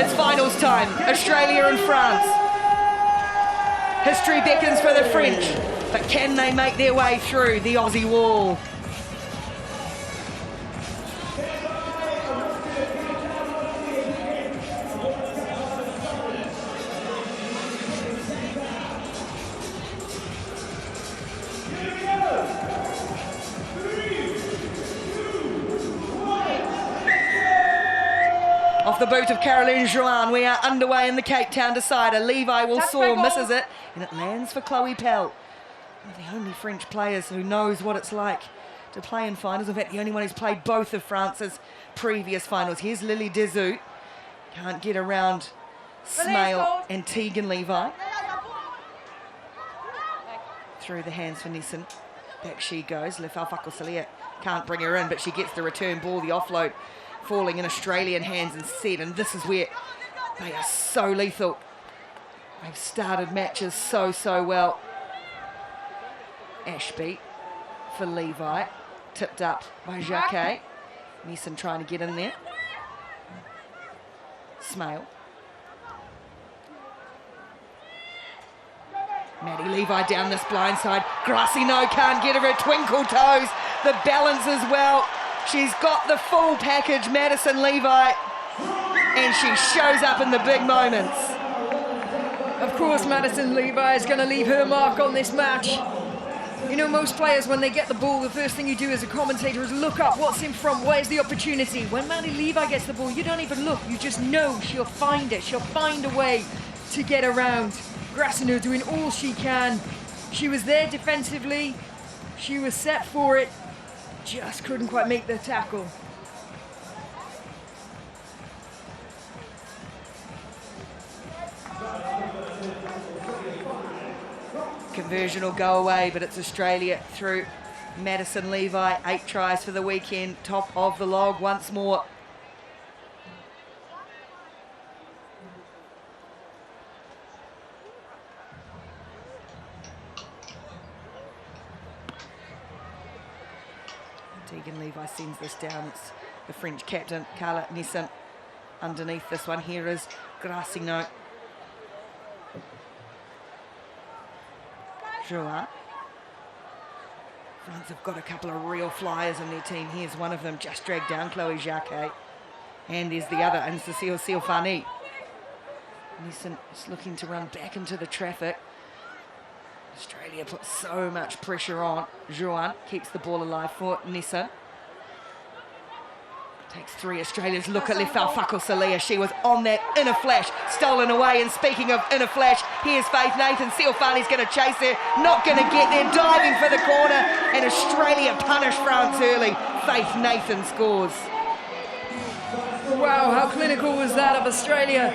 It's finals time, Australia and France. History beckons for the French, but can they make their way through the Aussie wall? Off the boot of Caroline Jouin, we are underway in the Cape Town decider. Levi will soar, misses it, and it lands for Chloe Pell. One of the only French players who knows what it's like to play in finals. In fact, the only one who's played both of France's previous finals. Here's Lily Dezou. Can't get around Smale and Tegan Levi. Through the hands for Nissen. Back she goes. Lefau-Fakosalia can't bring her in, but she gets the return ball, the offload, falling in Australian hands instead, and this is where they are so lethal. They've started matches so well. Ashby for Levi, tipped up by Jacquet. Nissen trying to get in there. Smale. Maddie Levi down this blind side. Grassy no, can't get her at twinkle toes. The balance as well. She's got the full package, Madison Levi, and she shows up in the big moments. Of course, Madison Levi is going to leave her mark on this match. You know, most players, when they get the ball, the first thing you do as a commentator is look up what's in front, where's the opportunity. When Maddie Levi gets the ball, you don't even look, you just know she'll find it. She'll find a way to get around. Grassino doing all she can. She was there defensively. She was set for it. Just couldn't quite make the tackle. Conversion will go away, but it's Australia through Madison Levi. 8 tries for the weekend, top of the log once more. Tegan Levi sends this down. It's the French captain, Carla Nissen, underneath this one. Here is Grassino. Jouin. France have got a couple of real flyers in their team. Here's one of them, just dragged down Chloe Jacquet. And there's the other, and Cecile Silfani. Nissen is looking to run back into the traffic. Australia puts so much pressure on. Jouin keeps the ball alive for Nissen. Takes 3 Australians. Look at Lefau-Fakosalia. She was on that in a flash, stolen away. And speaking of in a flash, here's Faith Nathan. Silfani's going to chase her, not going to get there, diving for the corner. And Australia punish France early. Faith Nathan scores. Wow, how clinical was that of Australia?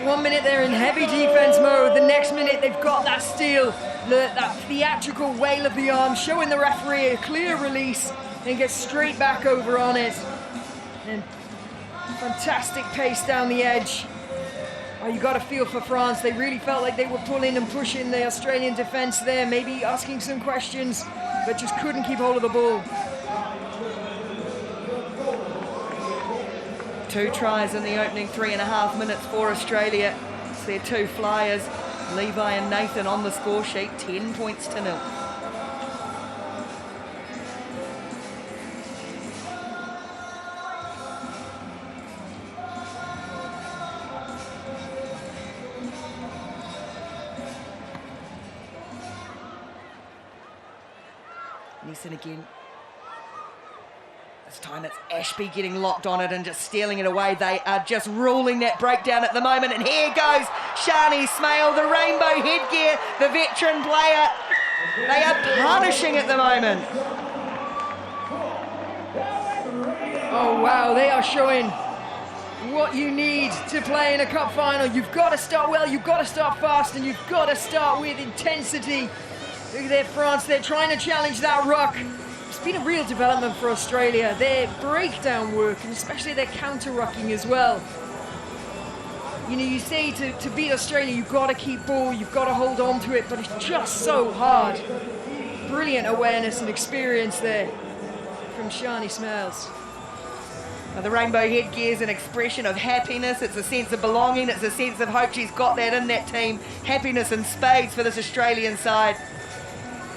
1 minute they're in heavy defense mode, the next minute they've got that steal, that theatrical wail of the arm, showing the referee a clear release and get straight back over on it. And fantastic pace down the edge. Oh, you got to feel for France. They really felt like they were pulling and pushing the Australian defense there, maybe asking some questions, but just couldn't keep hold of the ball. 2 tries in the opening 3.5 minutes for Australia. It's their 2 flyers, Levi and Nathan, on the score sheet, 10 points to 0. Nissen again. This time it's Ashby getting locked on it and just stealing it away. They are just ruling that breakdown at the moment. And here goes Shani Smale, the rainbow headgear, the veteran player. They are punishing at the moment. Oh, wow, they are showing what you need to play in a cup final. You've got to start well, you've got to start fast, and you've got to start with intensity. Look at that France, they're trying to challenge that ruck. It's been a real development for Australia. Their breakdown work, and especially their counter-rucking as well. You know, you say to beat Australia, you've got to keep ball, you've got to hold on to it, but it's just so hard. Brilliant awareness and experience there from Shani Smiles. The rainbow headgear is an expression of happiness. It's a sense of belonging. It's a sense of hope. She's got that in that team. Happiness in spades for this Australian side.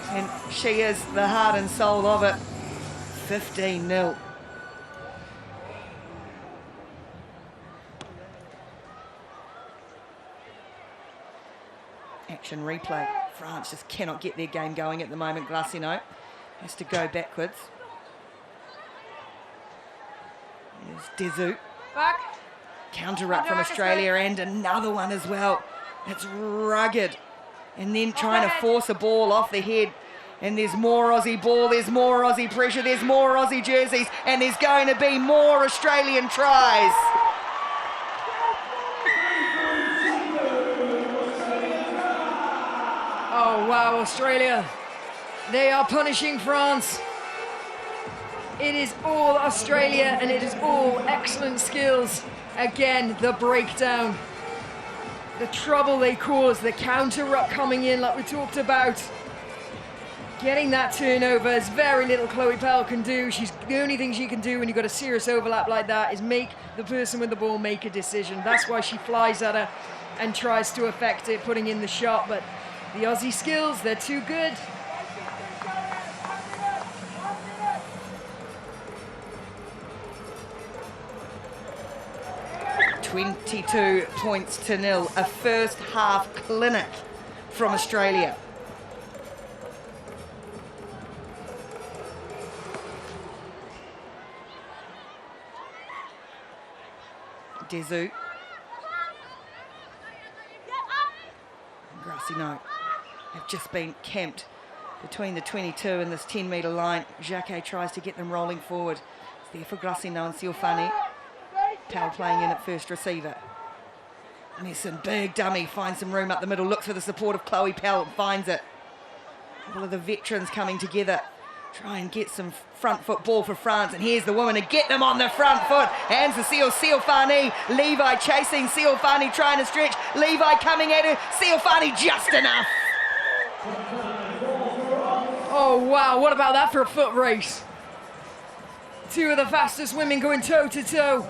And she is the heart and soul of it. 15-0. Action replay. France just cannot get their game going at the moment. Glassino has to go backwards. There's Dezu. Counter up from Australia, and another one as well. It's rugged. And then trying to force a ball off the head. And there's more Aussie ball, there's more Aussie pressure, there's more Aussie jerseys, and there's going to be more Australian tries. Oh, wow, Australia. They are punishing France. It is all Australia, and it is all excellent skills. Again, the breakdown. The trouble they cause, the counter-up coming in like we talked about. Getting that turnover is very little Chloe Pell can do. The only thing she can do when you've got a serious overlap like that is make the person with the ball make a decision. That's why she flies at her and tries to affect it, putting in the shot. But the Aussie skills, they're too good. $22 points to nil. A first half clinic from Australia. Dezu. Grassino have just been camped between the 22 and this 10-metre line. Jacquet tries to get them rolling forward. It's there for Grassino and Siofani. Pell playing in at first receiver. Nesson, big dummy, finds some room up the middle, looks for the support of Chloe Pell and finds it. A couple of the veterans coming together. Try and get some front foot ball for France, and here's the woman to get them on the front foot. Hands to Siofani, Levi chasing, Siofani trying to stretch, Levi coming at her, Siofani just enough. Oh wow, what about that for a foot race? Two of the fastest women going toe to toe.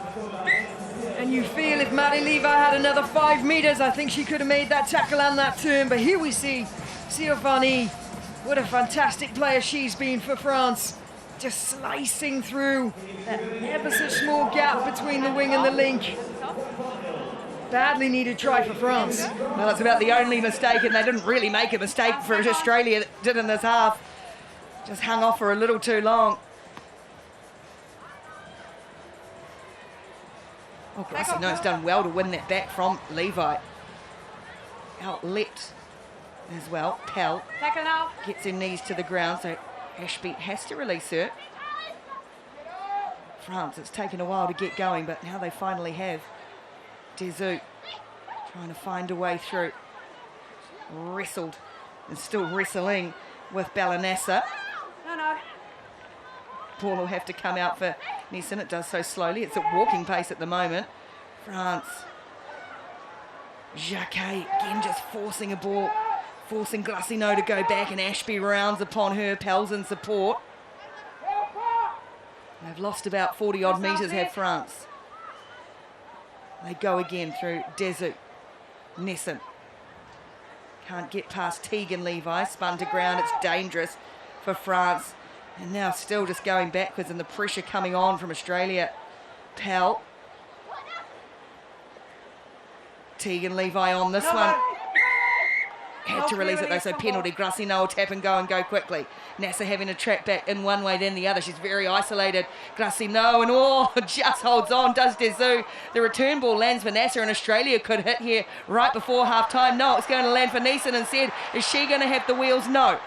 And you feel if Maddie Levi had another 5 meters, I think she could have made that tackle and that turn. But here we see Siofani. What a fantastic player she's been for France. Just slicing through that ever so small gap between the wing and the link. Badly needed try for France. Well, it's about the only mistake, and they didn't really make a mistake for Australia that did in this half. Just hung off for a little too long. Oh, Grassino's done well to win that back from Levi. Outlet as well. Pell gets her knees to the ground, so Ashby has to release her. France, it's taken a while to get going, but now they finally have. Dezu trying to find a way through. Wrestled and still wrestling with Balanassa. Ball will have to come out for Nesson. It does so slowly. It's at walking pace at the moment. France. Jacquet again just forcing a ball. Forcing Glassino to go back, and Ashby rounds upon her. Pell's in support. They've lost about 40-odd metres, have France. They go again through Dezu. Nesson. Can't get past Tegan Levi. Spun to ground. It's dangerous for France. And now still just going backwards, and the pressure coming on from Australia. Pell. Tegan Levi on this one. Had to release it though, so penalty. Grassino will tap and go quickly. Nasser having to track back in one way then the other. She's very isolated. Grassino and just holds on, does Dezu. The return ball lands for Nasser, and Australia could hit here right before half time. No, it's going to land for Nesson instead. Is she going to have the wheels? No.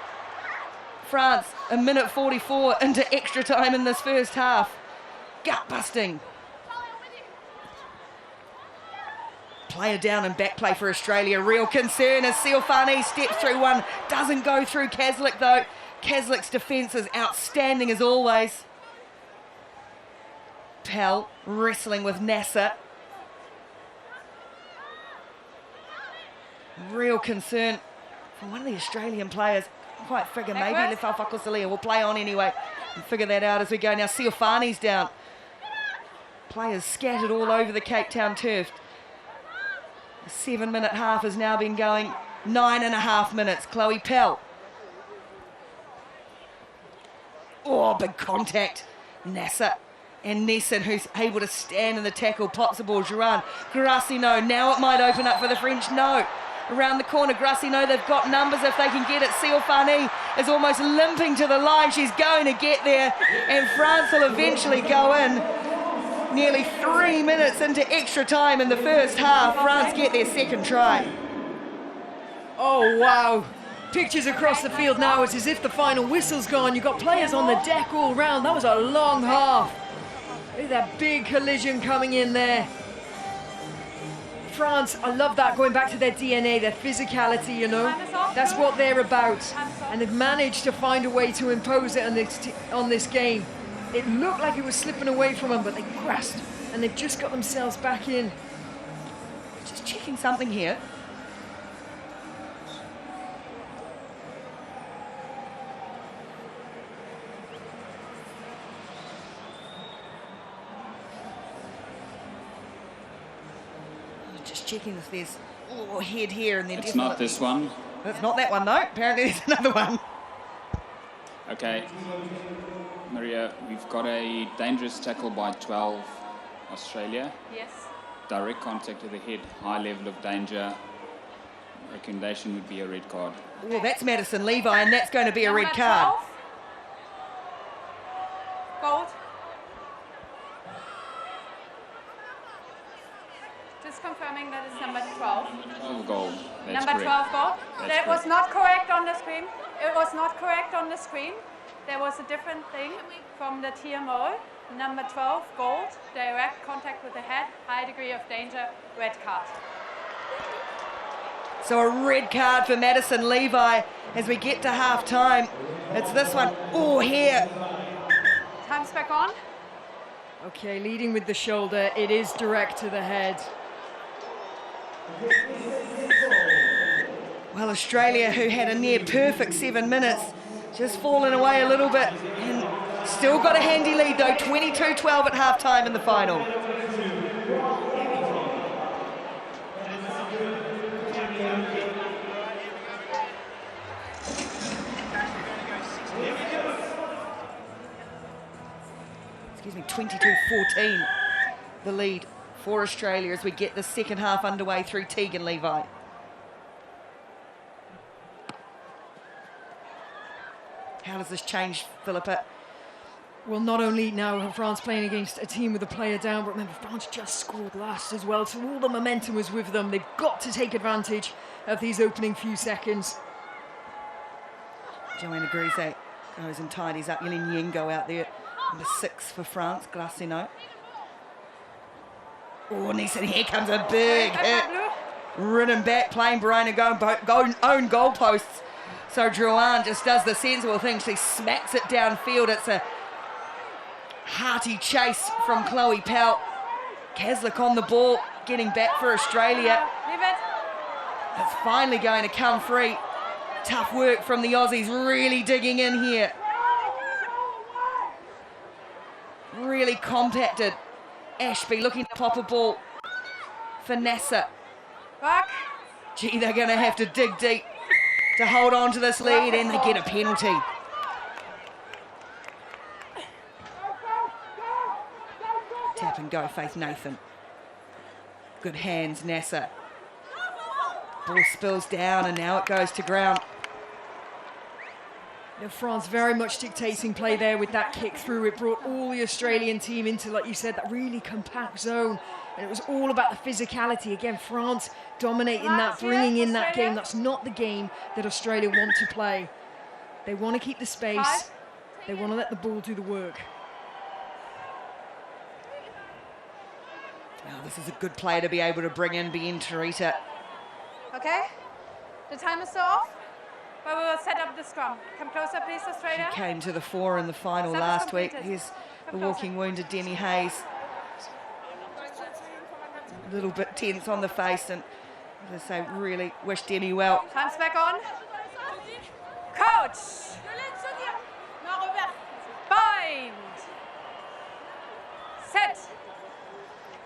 France, a minute 44 into extra time in this first half. Gut busting. Player down and back play for Australia. Real concern as Siofani steps through one. Doesn't go through Kaslik though. Kaslik's defence is outstanding as always. Pell wrestling with Nasser. Real concern for one of the Australian players. Quite figure maybe Lefau Fakosalia will play on anyway and figure that out as we go now. Siofani's down. Players scattered all over the Cape Town turf. The 7-minute half has now been going 9.5 minutes. Chloe Pell. Oh, big contact. Nasser and Nesson, who's able to stand in the tackle, pops the ball. Juran, Grassino, now it might open up for the French. No. Around the corner, Grassino, they've got numbers if they can get it. Seofani is almost limping to the line. She's going to get there, and France will eventually go in. Nearly 3 minutes into extra time in the first half. France get their second try. Oh, wow. Pictures across the field now. It's as if the final whistle's gone. You've got players on the deck all round. That was a long half. Look at that big collision coming in there. France, I love that, going back to their DNA, their physicality, you know. That's what they're about. And they've managed to find a way to impose it on this game. It looked like it was slipping away from them, but they grasped and they've just got themselves back in. Just checking something here. Just checking if there's a head here, and then it's not this one. It's not that one though. Apparently there's another one. Okay, Maria, we've got a dangerous tackle by 12, Australia. Yes. Direct contact to the head, high level of danger. Recommendation would be a red card. Well, that's Madison Levi, and that's going to be a red card. 12. Gold. Just confirming that it's number 12. Oh, gold. That's Number 12 gold. That was correct. not correct on the screen. It was not correct on the screen. There was a different thing from the TMO. Number 12 gold. Direct contact with the head. High degree of danger. Red card. So a red card for Madison Levi as we get to half time. It's this one. Oh, here. Time's back on. Okay, leading with the shoulder. It is direct to the head. Well, Australia, who had a near perfect 7 minutes, just fallen away a little bit, and still got a handy lead though, 22-12 at half-time in the final. Excuse me, 22-14, the lead for Australia as we get the second half underway through Tegan Levi. How does this change, Philippa? Well, not only now are France playing against a team with a player down, but remember, France just scored last as well, so all the momentum was with them. They've got to take advantage of these opening few seconds. Joanna Grise goes and tidies up. Yelin Yengo out there. Number 6 for France, Grassino. Oh, Nesson, here comes a big hit. Ridden back, playing Barina going own goalposts. So Drouin just does the sensible thing. She smacks it downfield. It's a hearty chase from Chloe Pell. Kaslik on the ball, getting back for Australia. Leave it. It's finally going to come free. Tough work from the Aussies, really digging in here. Really compacted. Ashby looking to pop a ball for Nasser. Back. Gee, they're going to have to dig deep to hold on to this lead, and they get a penalty. Tap and go, Faith Nathan. Good hands, Nasser. Ball spills down, and now it goes to ground. You know, France very much dictating play there with that kick through. It brought all the Australian team into, like you said, that really compact zone. And it was all about the physicality. Again, France dominating that, bringing in that game. That's not the game that Australia want to play. They want to keep the space. They want to let the ball do the work. Well, this is a good player to be able to bring in, Bien Tarita. Okay. The time is still off. But we will set up the scrum. Come closer, please, Australia. She came to the fore in the final Set last week. completed. Here's Come the walking closer. wounded Demi Hayes. A little bit tense on the face, and as I say, really wish Demi well. Time's back on. Coach. Bind. Set.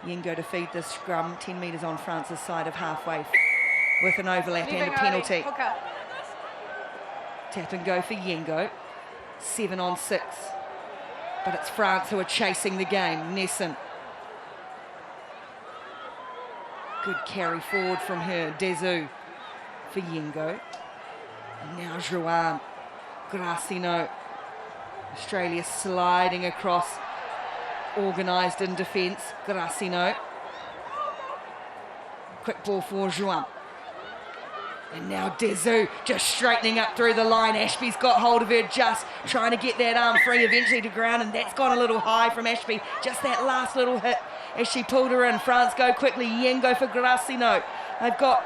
Yengo to feed the scrum, 10 metres on France's side of halfway with an overlap and a Leaving penalty. early. Hooker. Tap and go for Yengo, 7 on 6. But it's France who are chasing the game. Nesson. Good carry forward from her. Desu for Yengo. Now Joanne. Gracino. Australia sliding across. Organised in defence. Gracino. Quick ball for Joanne. And now Desu just straightening up through the line. Ashby's got hold of her, just trying to get that arm free eventually to ground, and that's gone a little high from Ashby. Just that last little hit as she pulled her in. France go quickly. Yengo for Gracino. They've got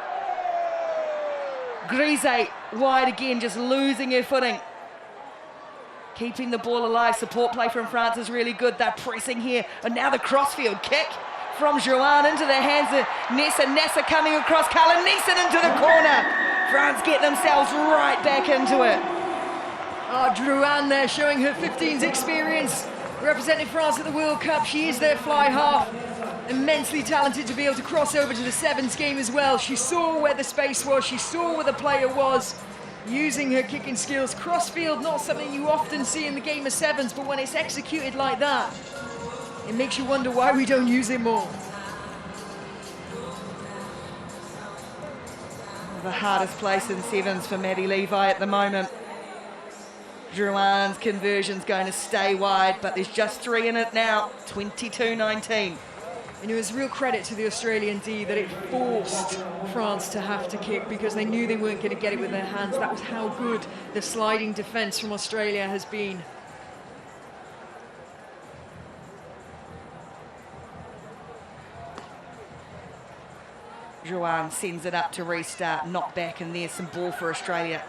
Grise wide again, just losing her footing. Keeping the ball alive. Support play from France is really good. They're pressing here. And now the crossfield kick from Joanne into the hands of Nessa. Nessa coming across. Carla Neeson into the corner. France get themselves right back into it. Oh, Drouin there showing her 15's experience. Representing France at the World Cup. She is their fly half. Immensely talented to be able to cross over to the sevens game as well. She saw where the space was. She saw where the player was. Using her kicking skills. Crossfield, not something you often see in the game of sevens, but when it's executed like that, it makes you wonder why we don't use it more. The hardest place in sevens for Maddie Levi at the moment. Drouin's conversion's going to stay wide, but there's just 3 in it now. 22-19. And it was real credit to the Australian D that it forced France to have to kick because they knew they weren't going to get it with their hands. That was how good the sliding defence from Australia has been. Joanne sends it up to restart, knock back, and there's some ball for Australia.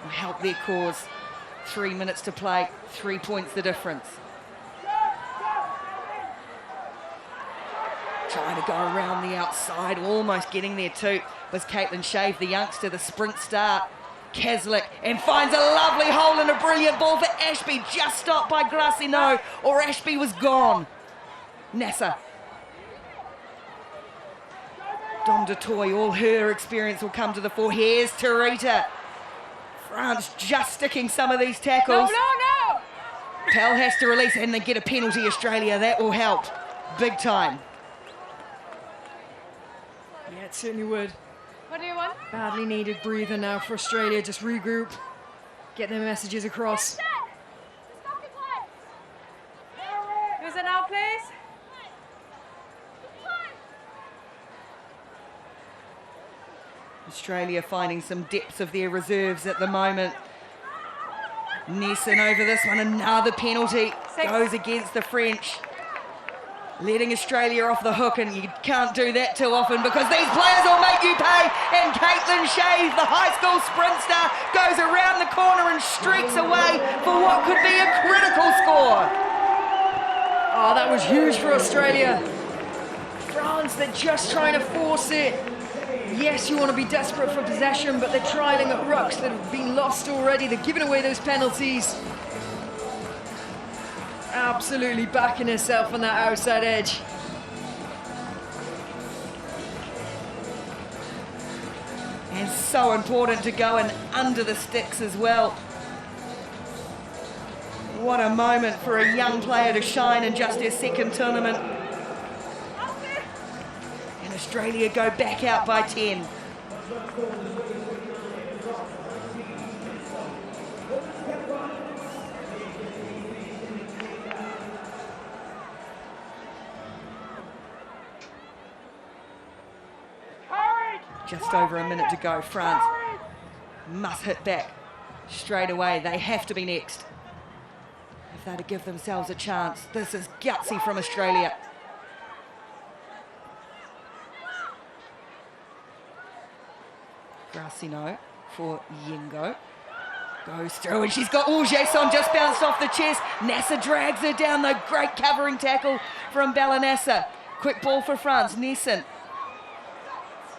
Will help their cause. 3 minutes to play, 3 points the difference. Trying to go around the outside, almost getting there too, was Caitlin Shave, the youngster, the sprint start. Kaslik, and finds a lovely hole and a brilliant ball for Ashby, just stopped by Gracino, or Ashby was gone. Nasser. Dom DeToy, all her experience will come to the fore. Here's Tarita. France just sticking some of these tackles. No. Pell has to release and they get a penalty, Australia. That will help big time. Yeah, it certainly would. What do you want? Badly needed breather now for Australia. Just regroup, get their messages across. Who's it now, please? Australia finding some depths of their reserves at the moment. Nesson over this one, another penalty. Goes against the French. Letting Australia off the hook, and you can't do that too often because these players will make you pay. And Caitlin Shave, the high school sprint star, goes around the corner and streaks away for what could be a critical score. Oh, that was huge for Australia. France, they're just trying to force it. Yes, you want to be desperate for possession, but they're trialling at rucks that have been lost already. They're giving away those penalties. Absolutely backing herself on that outside edge. And so important to go and under the sticks as well. What a moment for a young player to shine in just her second tournament. And Australia go back out by 10. Just over a minute to go. France must hit back straight away. They have to be next if they're to give themselves a chance. This is gutsy from Australia. Gracino for Yengo. Goes through and she's got Jason just bounced off the chest. Nasser drags her down though. Great covering tackle from Balanassa. Quick ball for France. Nesson.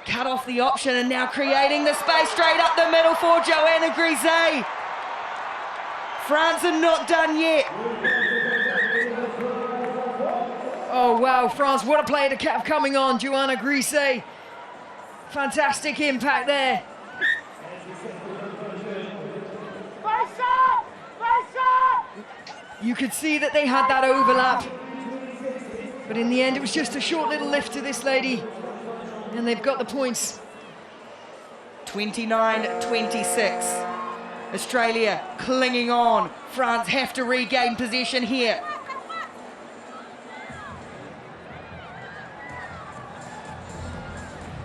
Cut off the option and now creating the space straight up the middle for Joanna Grise. France are not done yet. Oh wow, France, what a player to have coming on, Joanna Grisey. Fantastic impact there. You could see that they had that overlap. But in the end, it was just a short little lift to this lady. And they've got the points. 29-26. Australia clinging on. France have to regain possession here.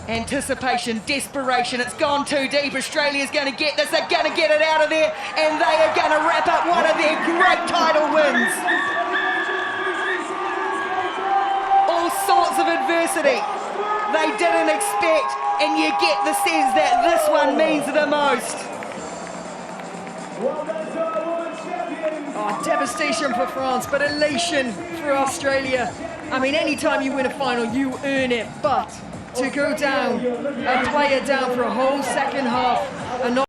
Anticipation, desperation, it's gone too deep. Australia's going to get this, they're going to get it out of there, and they are going to wrap up one of their great title wins. All sorts of adversity they didn't expect, and you get the sense that this one means the most. Oh, devastation for France, but elation for Australia. I mean, anytime you win a final, you earn it, but to go down, a player down for a whole second half and not